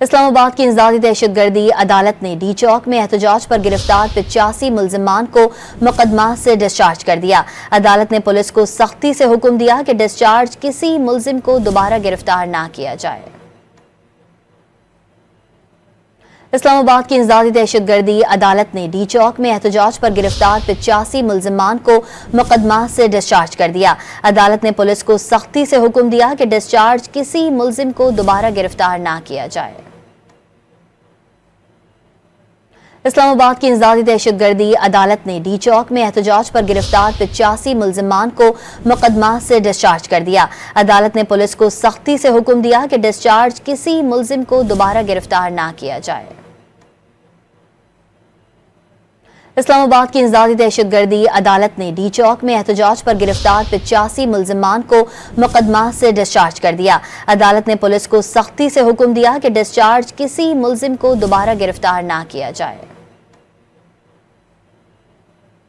اسلام آباد کی انسدادی دہشت گردی عدالت نے ڈی چوک میں احتجاج پر گرفتار 85 ملزمان کو مقدمات سے ڈسچارج کر دیا۔ عدالت نے پولیس کو سختی سے حکم دیا کہ ڈسچارج کسی ملزم کو دوبارہ گرفتار نہ کیا جائے۔ اسلام آباد کی انسدادی دہشت گردی عدالت نے ڈی چوک میں احتجاج پر گرفتار 85 ملزمان کو مقدمات سے ڈسچارج کر دیا۔ عدالت نے پولیس کو سختی سے حکم دیا کہ ڈسچارج کسی ملزم کو دوبارہ گرفتار نہ کیا جائے۔ اسلام آباد کی انسدادی دہشت گردی عدالت نے ڈی چوک میں احتجاج پر گرفتار 85 ملزمان کو مقدمات سے ڈسچارج کر دیا۔ عدالت نے پولیس کو سختی سے حکم دیا کہ ڈسچارج کسی ملزم کو دوبارہ گرفتار نہ کیا جائے۔ اسلام آباد کی انسدادی دہشت گردی عدالت نے ڈی چوک میں احتجاج پر گرفتار 85 ملزمان کو مقدمات سے ڈسچارج کر دیا۔ عدالت نے پولیس کو سختی سے حکم دیا کہ ڈسچارج کسی ملزم کو دوبارہ گرفتار نہ کیا جائے۔